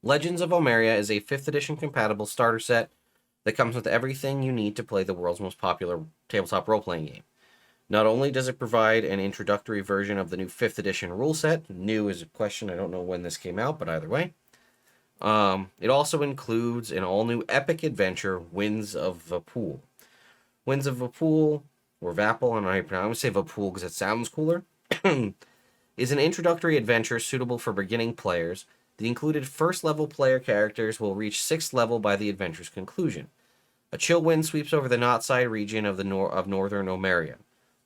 Legends of Omeria is a 5th edition compatible starter set that comes with everything you need to play the world's most popular tabletop role-playing game. Not only does it provide an introductory version of the new 5th edition rule set, new is a question, I don't know when this came out, but either way. It also includes an all-new epic adventure, Winds of Vapul. Winds of Vapul, or Vapul, I'm going to say Vapul because it sounds cooler, is an introductory adventure suitable for beginning players. The included first-level player characters will reach 6th level by the adventure's conclusion. A chill wind sweeps over the Knotside region of northern Omeria.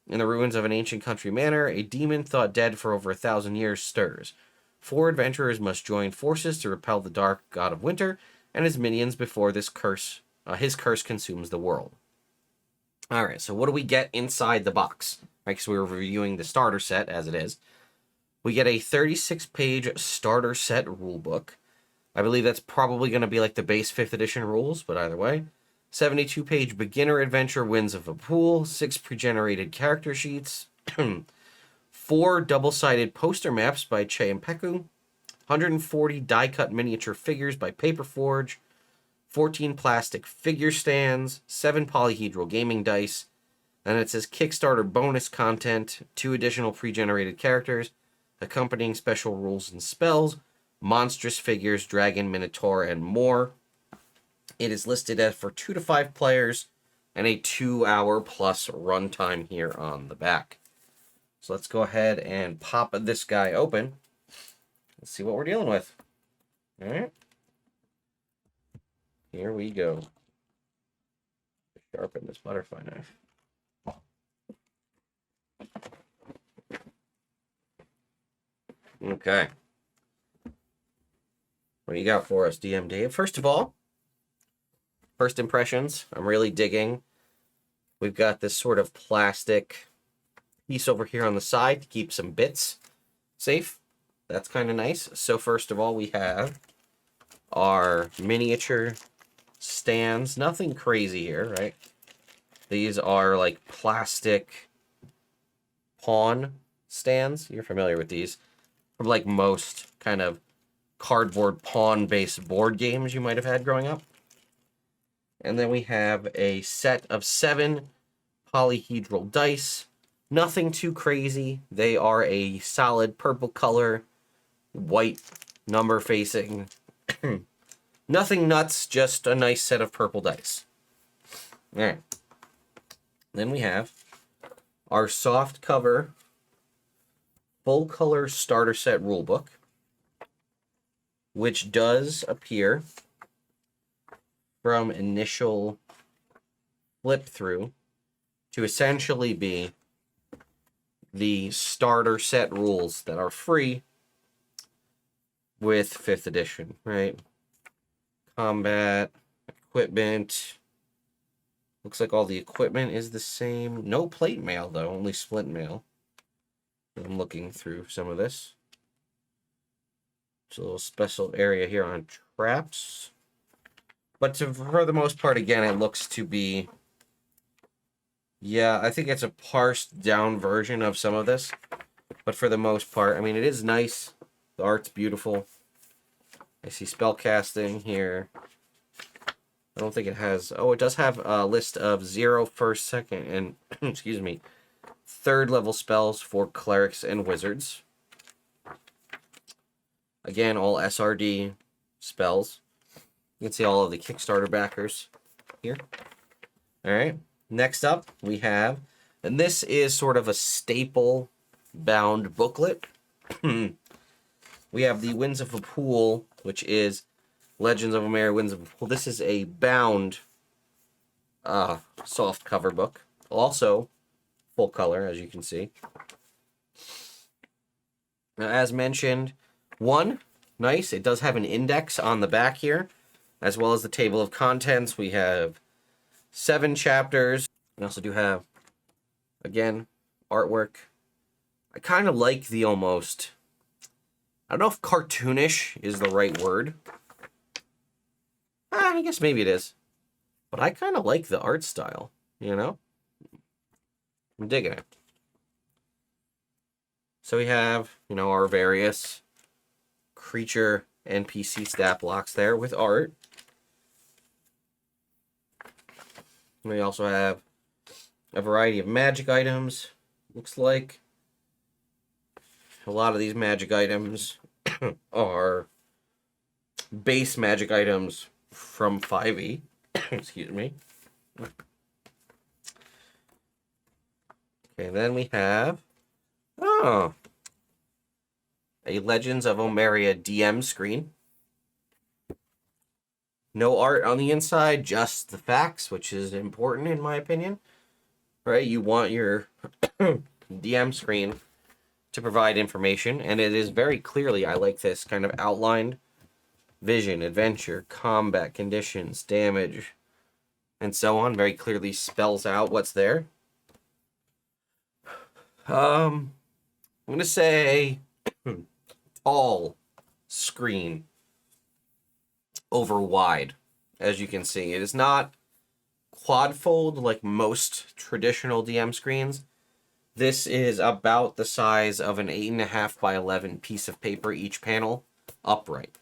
In the ruins of an ancient country manor, a demon thought dead for over 1,000 years stirs. 4 adventurers must join forces to repel the dark god of winter and his minions before his curse consumes the world. All right, so what do we get inside the box? Right, because we were reviewing the starter set as it is. We get a 36-page starter set rulebook. I believe that's probably going to be like the base 5th edition rules, but either way. 72-page beginner adventure Winds of Vapul, 6 pre-generated character sheets, 4 double-sided poster maps by Che Mpeku, 140 die-cut miniature figures by Paperforge, 14 plastic figure stands, 7 polyhedral gaming dice, and it says Kickstarter bonus content, 2 additional pre-generated characters, accompanying special rules and spells, monstrous figures, dragon, minotaur, and more. It is listed as for 2 to 5 players and a 2-hour plus runtime here on the back. So let's go ahead and pop this guy open. Let's see what we're dealing with. All right. Here we go. Sharpen this butterfly knife. Okay. What do you got for us, DM Dave? First of all, first impressions, I'm really digging. We've got this sort of plastic piece over here on the side to keep some bits safe. That's kind of nice. So first of all, we have our miniature stands. Nothing crazy here, right? These are like plastic pawn stands. You're familiar with these. From like most kind of cardboard pawn-based board games you might have had growing up. And then we have a set of 7 polyhedral dice. Nothing too crazy. They are a solid purple color, white number facing. Nothing nuts, just a nice set of purple dice. All right. Then we have our soft cover, full color starter set rulebook, which does appear from initial flip through to essentially be the starter set rules that are free with 5th edition, right? Combat, equipment. Looks like all the equipment is the same. No plate mail, though, only splint mail. I'm looking through some of this. It's a little special area here on traps. But for the most part, again, it looks to be... Yeah, I think it's a parsed down version of some of this. But for the most part, I mean, it is nice. The art's beautiful. I see spellcasting here. I don't think it has... Oh, it does have a list of 0, 1st, 2nd, and, excuse me, 3rd level spells for clerics and wizards. Again, all SRD spells. You can see all of the Kickstarter backers here. All right. Next up, we have, and this is sort of a staple bound booklet. We have the Winds of Vapul, which is Legends of Omeria, Winds of Vapul. This is a bound soft cover book. Also, full color, as you can see. Now, as mentioned, nice, it does have an index on the back here, as well as the table of contents. We have 7 chapters. We also do have, again, artwork. I kind of like the almost... I don't know if cartoonish is the right word. I guess maybe it is. But I kind of like the art style, you know? I'm digging it. So we have, our various creature NPC stat blocks there with art. We also have a variety of magic items. Looks like a lot of these magic items are base magic items from 5e. Excuse me. Okay, then we have a Legends of Omeria DM screen. No art on the inside, just the facts, which is important in my opinion. Right? You want your DM screen to provide information, and it is very clearly, I like this, kind of outlined vision, adventure, combat conditions, damage, and so on. Very clearly spells out what's there. I'm going to say tall screen over wide, as you can see. It is not quad fold like most traditional DM screens. This is about the size of an 8.5 by 11 piece of paper, each panel upright.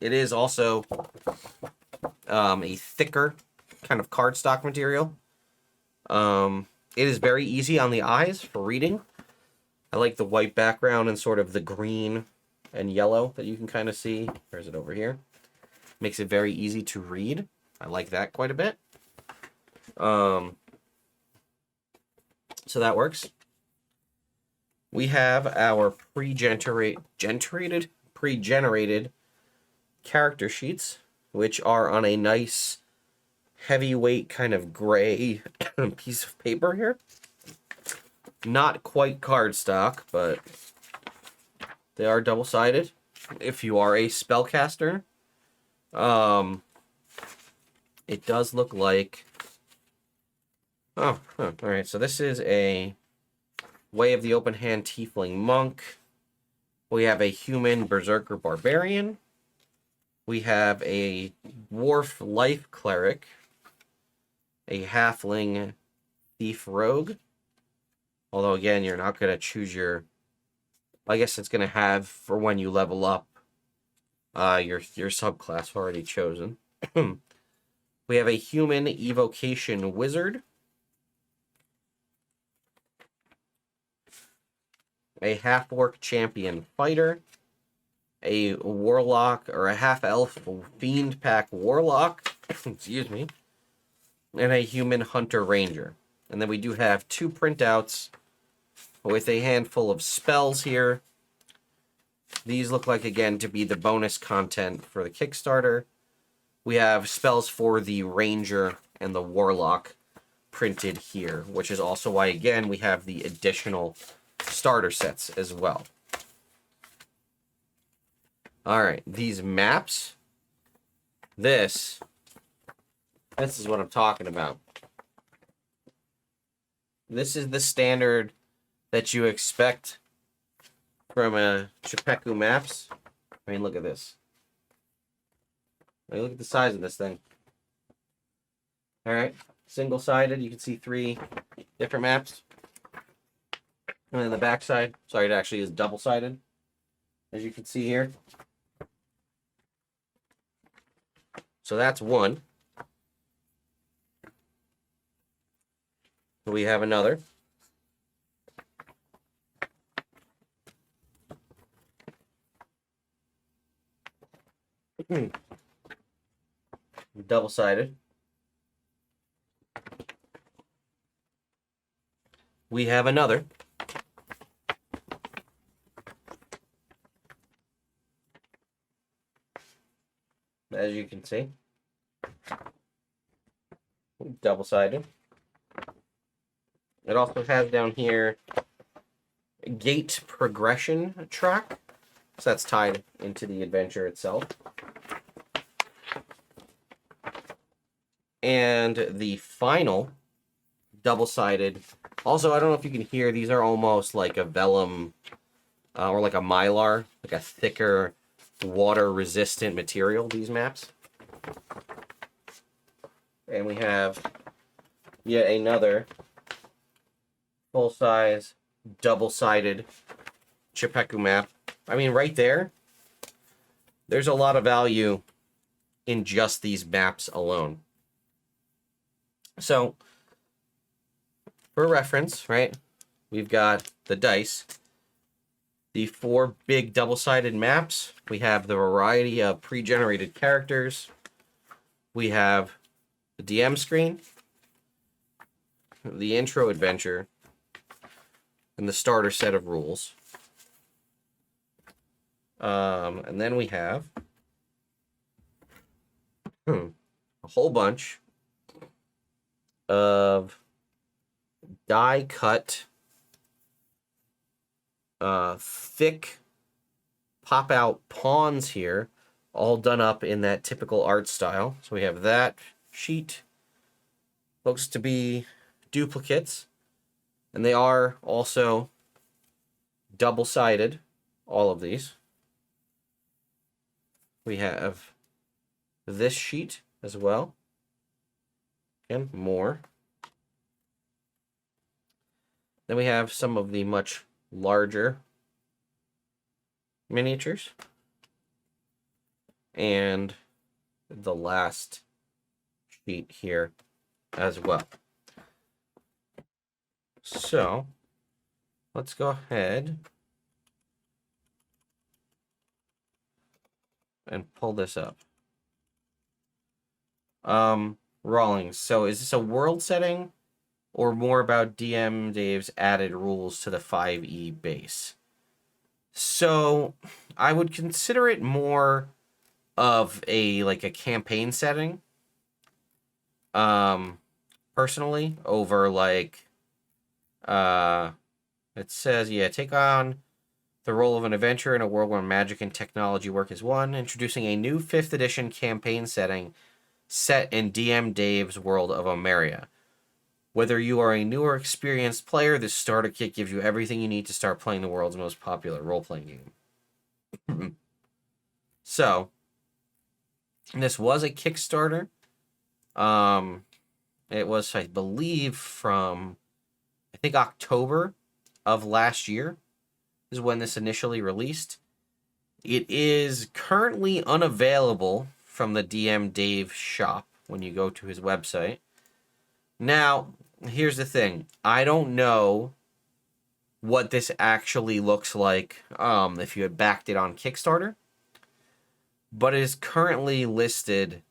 It is also a thicker kind of cardstock material. It is very easy on the eyes for reading. I like the white background and sort of the green and yellow that you can kind of see. Where is it over here? Makes it very easy to read. I like that quite a bit. So that works. We have our pre-generated character sheets, which are on a nice heavyweight kind of gray piece of paper here. Not quite cardstock, but they are double-sided. If you are a spellcaster, it does look like... alright, so this is a Way of the Open Hand Tiefling Monk. We have a Human Berserker Barbarian. We have a Dwarf Life Cleric. A Halfling Thief Rogue. Although, again, you're not going to choose your... I guess it's going to have, for when you level up, your subclass already chosen. We have a Human Evocation Wizard. A Half-Orc Champion Fighter. A Warlock, or a Half-Elf Fiend Pack Warlock. Excuse me. And a Human Hunter Ranger. And then we do have 2 printouts with a handful of spells here. These look like, again, to be the bonus content for the Kickstarter. We have spells for the Ranger and the Warlock printed here, which is also why, again, we have the additional starter sets as well. Alright, these maps. This is what I'm talking about. This is the standard that you expect from a Chapeku Maps. I mean, look at this. I mean, look at the size of this thing. Alright, single-sided. You can see 3 different maps. And then the back side, sorry, it actually is double-sided, as you can see here. So that's one. We have another. Double-sided. We have another. As you can see. Double-sided. It also has down here a gate progression track. So that's tied into the adventure itself. And the final double-sided. Also, I don't know if you can hear, these are almost like a vellum or like a mylar, like a thicker water-resistant material, these maps. And we have yet another full-size, double-sided Chapeku map. I mean, right there, there's a lot of value in just these maps alone. So, for reference, right, we've got the dice, the 4 big double-sided maps. We have the variety of pre-generated characters. We have the DM screen, the intro adventure, and the starter set of rules. And then we have a whole bunch of die-cut, thick pop-out pawns here, all done up in that typical art style. So we have that sheet. Looks to be duplicates, and they are also double-sided, all of these. We have this sheet as well. Again, more. Then we have some of the much larger miniatures. And the last sheet here as well. So, let's go ahead and pull this up. Rawlings, so is this a world setting or more about DM Dave's added rules to the 5e base? So, I would consider it more of a campaign setting. Personally, over it says, take on the role of an adventurer in a world where magic and technology work as one, introducing a new 5th edition campaign setting set in DM Dave's world of Omeria. Whether you are a new or experienced player, this starter kit gives you everything you need to start playing the world's most popular role-playing game. So, this was a Kickstarter. It was, I believe, from, October of last year is when this initially released. It is currently unavailable from the DM Dave shop when you go to his website. Now, here's the thing. I don't know what this actually looks like if you had backed it on Kickstarter, but it is currently listed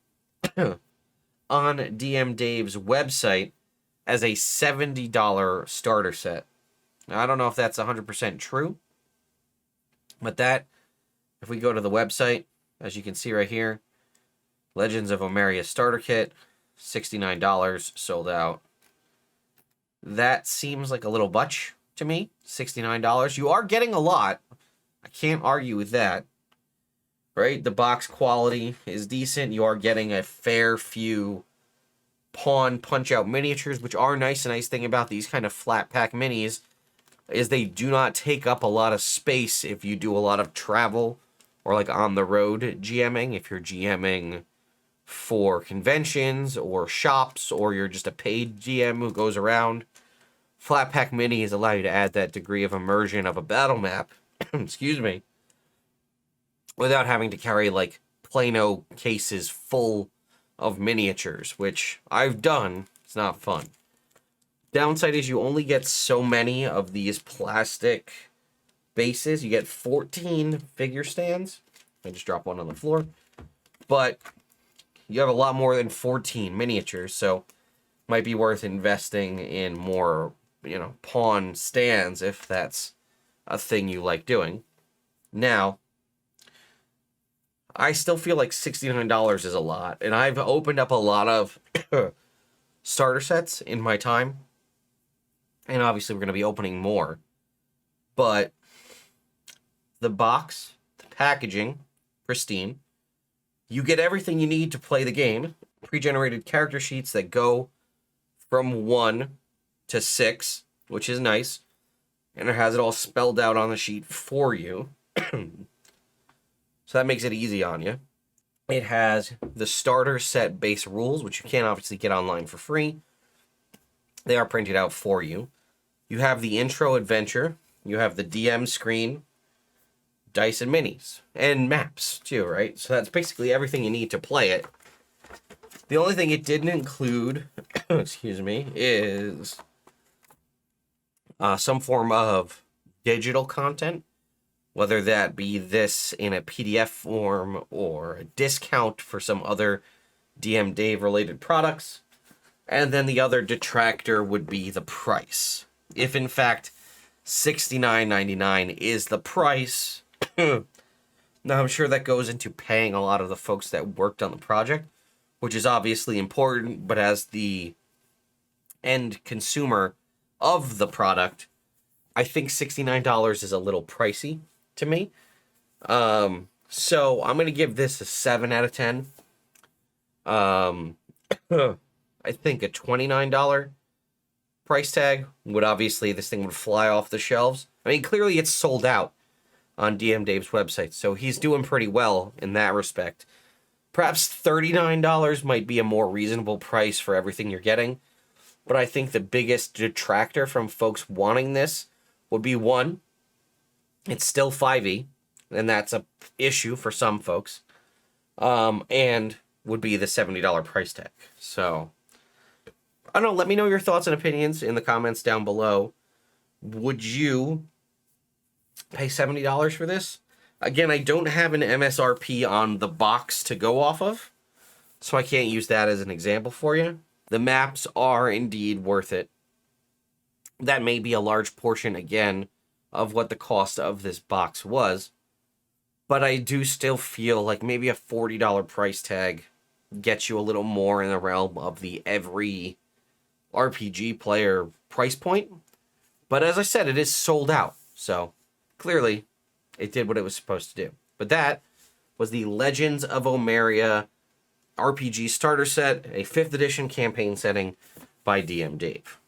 on DM Dave's website as a $70 starter set. Now, I don't know if that's 100% true, but that, if we go to the website, as you can see right here, Legends of Omeria starter kit, $69, sold out. That seems like a little butch to me, $69. You are getting a lot. I can't argue with that. Right? The box quality is decent. You are getting a fair few pawn punch-out miniatures, which are nice. A nice thing about these kind of flat pack minis is they do not take up a lot of space if you do a lot of travel or on the road GMing. If you're GMing for conventions or shops, or you're just a paid GM who goes around, flat pack minis allow you to add that degree of immersion of a battle map, excuse me, without having to carry Plano cases full of miniatures, which I've done. It's not fun. Downside is you only get so many of these plastic bases. You get 14 figure stands. I just dropped one on the floor. But you have a lot more than 14 miniatures, so might be worth investing in more, pawn stands if that's a thing you like doing. Now, I still feel like $69 is a lot, and I've opened up a lot of starter sets in my time, and obviously we're going to be opening more, but the box, the packaging, pristine. You get everything you need to play the game. Pre-generated character sheets that go from 1 to 6, which is nice. And it has it all spelled out on the sheet for you. So that makes it easy on you. It has the starter set base rules, which you can't obviously get online for free. They are printed out for you. You have the intro adventure. You have the DM screen, dice and minis, and maps too, right? So that's basically everything you need to play it. The only thing it didn't include, excuse me, is some form of digital content, whether that be this in a PDF form or a discount for some other DM Dave related products. And then the other detractor would be the price. If in fact $69.99 is the price, now I'm sure that goes into paying a lot of the folks that worked on the project, which is obviously important, but as the end consumer of the product, I think $69 is a little pricey to me. So I'm going to give this a 7 out of 10. I think a $29 price tag would obviously, this thing would fly off the shelves. I mean, clearly it's sold out on DM Dave's website, so he's doing pretty well in that respect. Perhaps $39 might be a more reasonable price for everything you're getting, but I think the biggest detractor from folks wanting this would be, one, it's still 5e, and that's a issue for some folks, and would be the $70 price tag. So I don't know, let me know your thoughts and opinions in the comments down below. Would you pay $70 for this? Again, I don't have an MSRP on the box to go off of, so I can't use that as an example for you. The maps are indeed worth it. That may be a large portion, again, of what the cost of this box was, but I do still feel like maybe a $40 price tag gets you a little more in the realm of the every RPG player price point. But as I said, it is sold out, so clearly it did what it was supposed to do. But that was the Legends of Omeria RPG starter set, a 5th edition campaign setting by DM Dave.